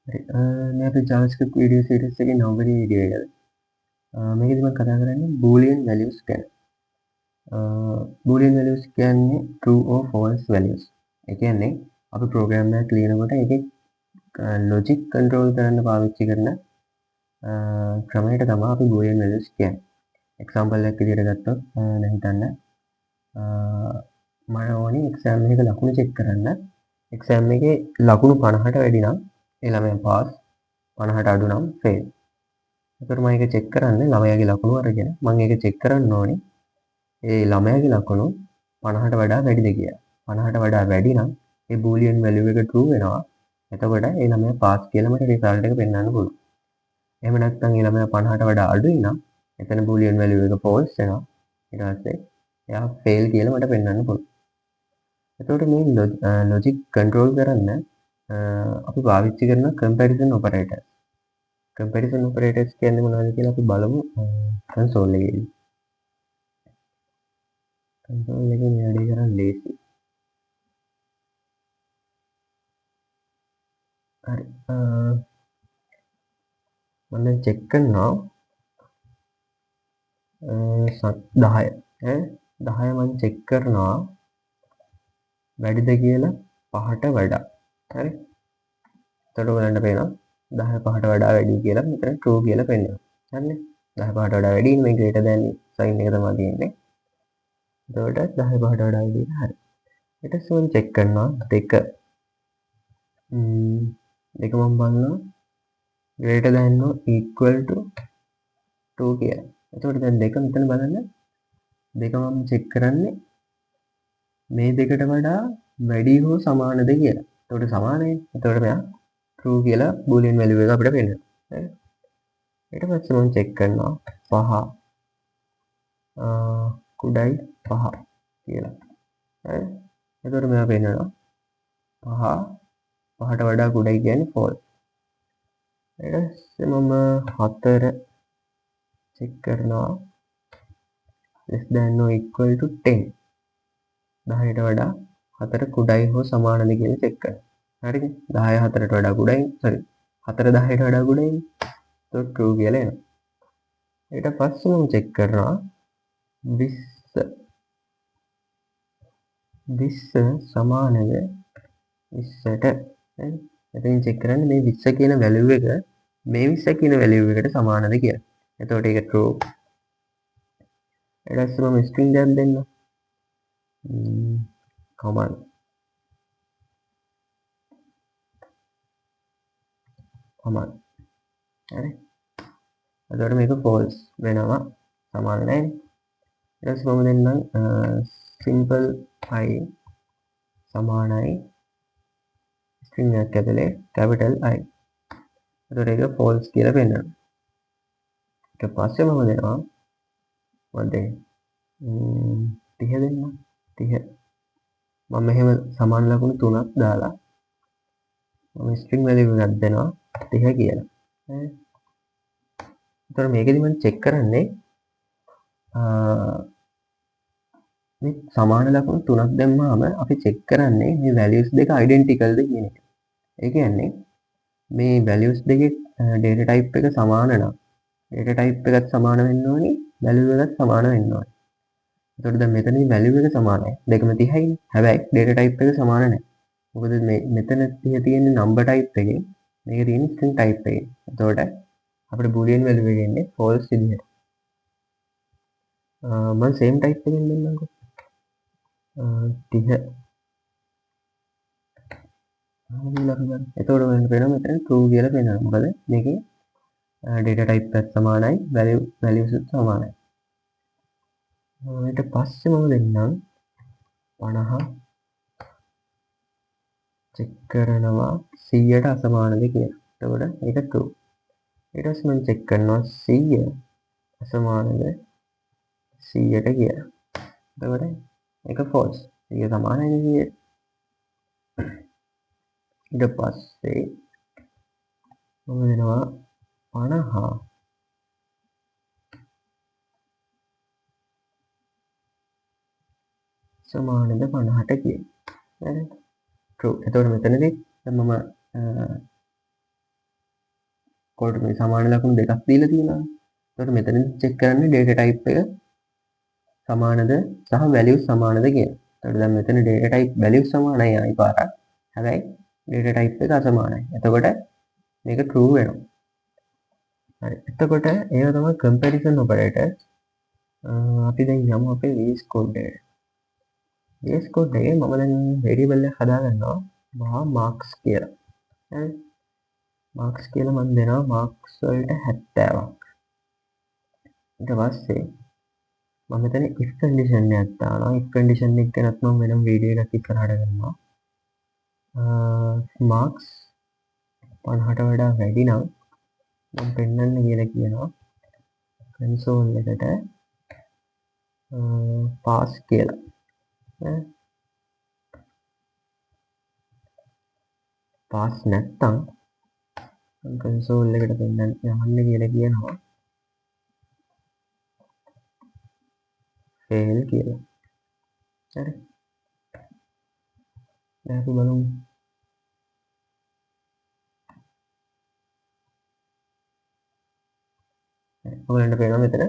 හරි. මේ අපි JavaScript video series එකේ 9 වෙනි වීඩියෝ එකද. මේකදී මම කතා කරන්නේ boolean values ගැන. boolean values කියන්නේ true or false values. ඒ කියන්නේ අපි program එකක් ලියනකොට ඒකේ logic control කරන්න පාවිච්චි කරන ක්‍රමයට තමයි අපි boolean values කියන්නේ. example එකක් විදිහට ගත්තොත් දැන් හිතන්න මම ඕනේ exam එකක ලකුණු check කරන්න. exam එකේ ලකුණු 50ට වැඩි නම් ඒ ළමයා pass, 50ට අඩු නම් fail. එතකොට මම ඒක check කරන්නේ ළමයාගේ ලකුණු අරගෙන මම ඒක check කරන්න ඕනේ ඒ ළමයාගේ ලකුණු 50ට වඩා වැඩිද කියලා. 50ට වඩා වැඩි නම් ඒ boolean value එක true වෙනවා. එතකොට ඒ ළමයා pass කියලා මට result එක පෙන්වන්න පුළුවන්. එහෙම නැත්නම් ඒ ළමයා 50ට වඩා අඩුයි නම් එතන boolean value එක false වෙනවා. ඊට පස්සේ එයා fail කියලා මට පෙන්වන්න පුළුවන්. එතකොට මේ logic control කරන්න අපි පාවිච්චි කරන comparison operators. comparison operators කියන්නේ මොනවද කියලා අපි බලමු console එකේදී. console එකේ මේ වැඩේ කරන්න ලේසි. හරි. මම දැන් check කරනවා 10 ඈ 10 මම check කරනවා වැඩිද කියලා 5ට වඩා. හරි. එතකොට ඔයගලන්ට පේනවා 10 5ට වඩා වැඩි කියලා මෙතන true කියලා පෙන්නනවා. හරිනේ. 10 5ට වඩා වැඩි නම් මේ greater than sign එක තමයි තියෙන්නේ. එතකොට 10 5ට වඩා වැඩි හරි. ඊට පස්සේ මම check කරනවා 2 දෙක මම බලනවා greater than or equal to 2 කියලා. එතකොට දැන් දෙක මෙතන බලන්න දෙක මම check කරන්නේ මේ දෙකට වඩා වැඩි හෝ සමානද කියලා. එතකොට සමානයි. එතකොට මෙයා true කියලා boolean value එක අපිට පෙන්නනවා. හරි. ඊට පස්සේ මම check කරනවා 5 කුඩයි 5 කියලා. හරි. එතකොට මෙයා පෙන්නනවා 5 5ට වඩා කුඩයි කියන්නේ false. ඊට පස්සේ මම 4 check කරනවා less than or equal to 10. 10ට වඩා 4 කුඩයි හෝ සමානද කියලා check කරනවා. හරිද? 10 4ට වඩා කුඩයි. sorry. 4 10ට වඩා කුඩයිනේ. ඒක true කියලා එනවා. ඊට පස්සේ මම check කරනවා 20 සමානද 20ට. හරි. එතෙන් check කරන්නේ මේ 20 කියන value එක මේ 20 කියන value එකට සමානද කියලා. එතකොට ඒක true. ඊට පස්සේ මම string එකක් දෙන්නම්. command හරි. එතකොට මේක false වෙනවා. සමාන නැහැ. ඊට පස්සේ මම දෙන්නම් simple i සමානයි string එකක් ඇතුලේ capital I. එතකොට ඒක false කියලා පෙන්නනවා. ඊට පස්සේ මම දෙනවා මොකද 30 දෙන්නම්. 30 මම මෙහෙම සමාන ලකුණු තුනක් දාලා මම string value එකක් දෙනවා 30 කියලා. හරි. එතකොට මේකෙදි මම check කරන්නේ මේ සමාන ලකුණු තුනක් දැම්මාම අපි check කරන්නේ මේ values දෙක identical ද කියන එක. ඒ කියන්නේ මේ values දෙකේ data type එක සමාන නම් data type එකත් සමාන වෙන්න ඕනේ value එකත් සමාන වෙන්න ඕනේ. එතකොට දැන් මෙතනදී value එක සමානයි. දෙකම 30යිනේ. හැබැයි data type එක සමාන නැහැ. මොකද මේ මෙතන තියෙන්නේ number type එකේ මේකේ තියෙන්නේ string type එකේ. එතකොට අපිට boolean value එක එන්නේ false විදිහට. මම same type එකෙන් දෙන්නම්කෝ. 30 එතකොට වෙන පේනවා මෙතන true කියලා පේනවා. මොකද මේකේ data type එකත් සමානයි values උත් සමානයි. ඊට පස්සේ මම දෙන්නම් 50 check කරනවා 100ට අසමානද කියලා. එතකොට ඒක true. ඊට පස්සේ මම check කරනවා 100 අසමානද 100ට කියලා. එතකොට ඒක false. 100 සමානයි 100ට. ඊට පස්සේ මම දෙනවා 50 සමානද 50ට කියලා. හරි. true. එතකොට මෙතනදී දැන් මම එතකොට මේ සමාන ලකුණු දෙකක් දීලා තියෙනවා. එතකොට මෙතන චෙක් කරන්නේ data type එක සමානද සහ values සමානද කියලා. එතකොට දැන් මෙතන data type values සමානයි ආයි පාරක්. හැබැයි data type එක අසමානයි. එතකොට මේක true වෙනවා. හරි. එතකොට ඒව තමයි comparison operator. අපි දැන් යමු අපේ VS Code එකට. VS Code එකේ මම දැන් variable එක හදාගන්නවා මහා marks කියලා. හරි. marks කියලා මම දෙනවා marks වලට 70ක්. ඊට පස්සේ මම මෙතන if condition එකක් දානවා. if condition එක ගැනත් මම වෙනම වීඩියෝ එකක් ඉස්සරහට කරනවා. marks 50ට වඩා වැඩි නම් මම පෙන්වන්න කියලා කියනවා console එකට pass කියලා. pass නැත්තම් console එකට පෙන්වන්න යන්න කියලා කියනවා fail කියලා. හරි. දැන් අපි බලමු ඔයගලන්ට පේනවා මෙතන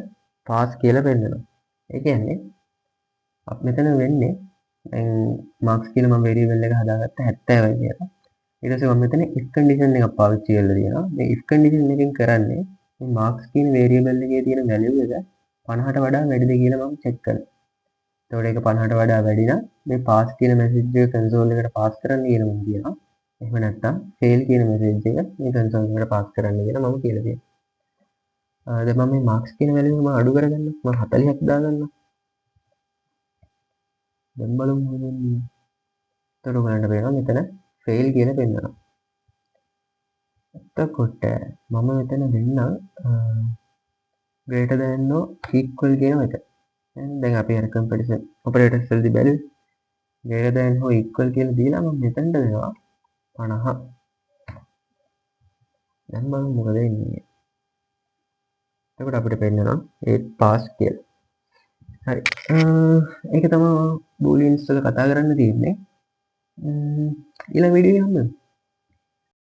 pass කියලා පෙන්නනවා. ඒ කියන්නේ අපි මෙතන වෙන්නේ දැන් marks කියලා මම variable එක හදාගත්ත 70යි කියලා. ඊට පස්සේ මම මෙතන if condition එකක් පාවිච්චි කරලා තියෙනවා. මේ if condition එකෙන් කරන්නේ මේ marks කියන variable එකේ තියෙන value එක 50ට වඩා වැඩිද කියලා මම check කරනවා. එතකොට ඒක 50ට වඩා වැඩි නම් මේ pass කියන message එක console එකට pass කරන්න කියලා මම කියනවා. එහෙම නැත්නම් fail කියන message එක මේ console එකට pass කරන්න කියලා මම කියලා තියෙනවා. දැන් මම මේ marks කියන value එක මම අඩු කරගන්න. මම 40ක් දාගන්නවා. දැන් බලමු මොකද වෙන්නේ. එතකොට ඔයගලන්ට පේනවා මෙතන fail කියලා පෙන්නනවා. එතකොට මම මෙතන දෙන්නම් greater than or equal කියන එක. දැන් අපි අර comparison operators වලදී බැලුවේ greater than or equal කියලා දීලා මම මෙතනට දෙනවා 50. දැන් බලමු මොකද වෙන්නේ. එතකොට අපිට පෙන්නනවා ඒ pass කියලා. හරි. ඒක තමයි booleans වල කතා කරන්න තියෙන්නේ. ඊළඟ වීඩියෝ එකේ හම්බෙමු.